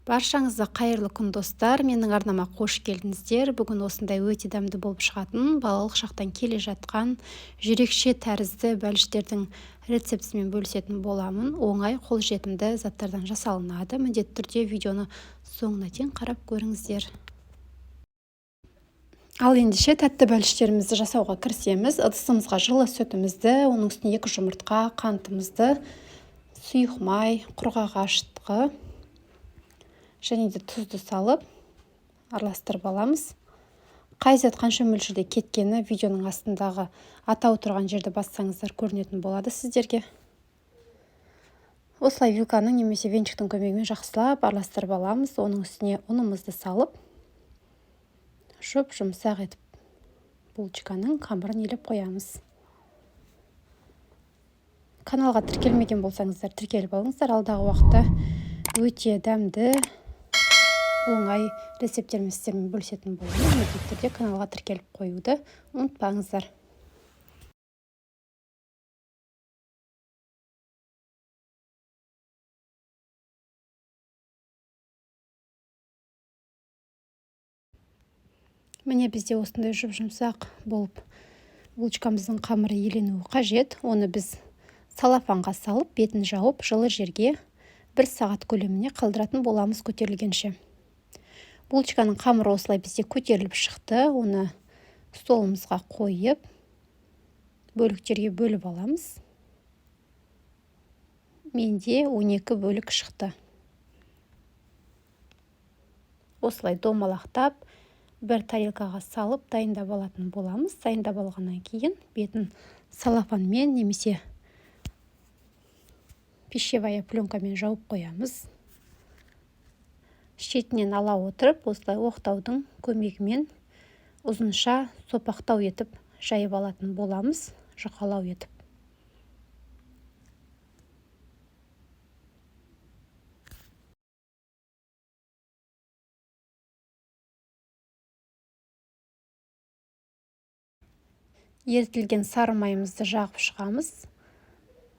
Баршаңызға қайырлы күн достар, менің арнама қош келдіңіздер. Бүгін осындай өте дәмді болып шығатын, балалық шақтан келе жатқан жүрекше тәрізді бәліштердің рецептісімен бөлісетін боламын. Оңай, қолжетімді заттардан жасалынады. Міндетті түрде видеоны соңына дейін қарап көріңіздер. Ал ендеше тәтті бәліштерімізді жасауға кірісеміз. Ыдысымызға жылы сүтімізді, оның үстіне 2 жұмыртқа, қантымызды, сұйық май, құрғақ ашытқы және де тұзды салып араластырып аламыз. Қай зат қанша мөлшерде кеткені видеоның астындағы атау тұрған жерді бассаңыздар көрінетін болады сіздерге. Осылай вилканың немесе венчиктің көмегімен жақсылап араластырып аламыз. Оның үстіне ұнымызды салып, жұмсақ етіп булочканың қамырын елеп қоямыз. Каналға тіркелмеген болсаңыздар, тіркеліп алыңыздар. Алдағы уақытта өте дәмді, оңай рецепттермен сіздермен бөлісетін боламын. Міндетті түрде каналға тіркеліп қоюды ұмытпаңыздар. Міне бізде осындай жұмсақ болып булочкамыздың қамыры еленуі қажет. Оны біз салафанға салып, бетін жауып, жылы жерге 1 сағат көлеміне қалдыратын боламыз көтерілгенше. Булочканың қамыры осылай бізде көтеріліп шықты. Оны столымызға қойып, бөліктерге бөліп аламыз. Менде 12 бөлік шықты. Осылай домалақтап, бір тарелкаға салып, дайындап алатын боламыз. Дайындап алғаннан кейін бетін салафанмен немесе пищевая пленкамен жауып қоямыз. Шетінен ала отырып, осылай оқтаудың көмегімен ұзынша сопақтау етіп жайып алатын боламыз, жұқалау етіп. Ерітілген сары майымызды жағып шығамыз.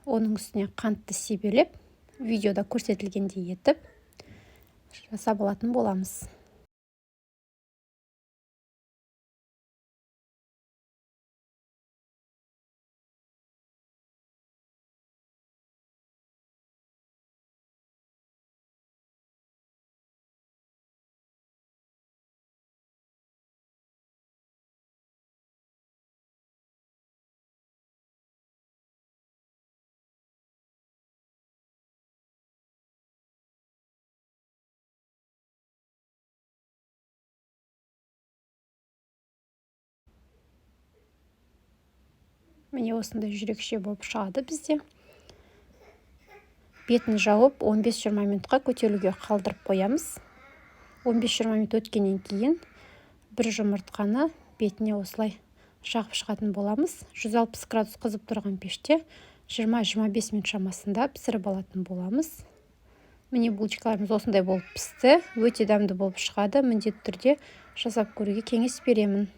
Оның үстіне қантты себелеп, видеода көрсетілгендей етіп жасап алатын боламыз. Міне осындай жүрекше болып шығады бізде. Бетін жауып 15-20 минутқа көтерілуге қалдырып қоямыз. 15-20 минут өткеннен кейін бір жұмыртқаны бетіне осылай жағып шығатын боламыз. 160 градус қызып тұрған пеште 20-25 минут шамасында пісіріп алатын боламыз. Міне булочкаларымыз осындай болып пісті. Өте дәмді болып шығады. Міндетті түрде жасап көруге кеңес беремін.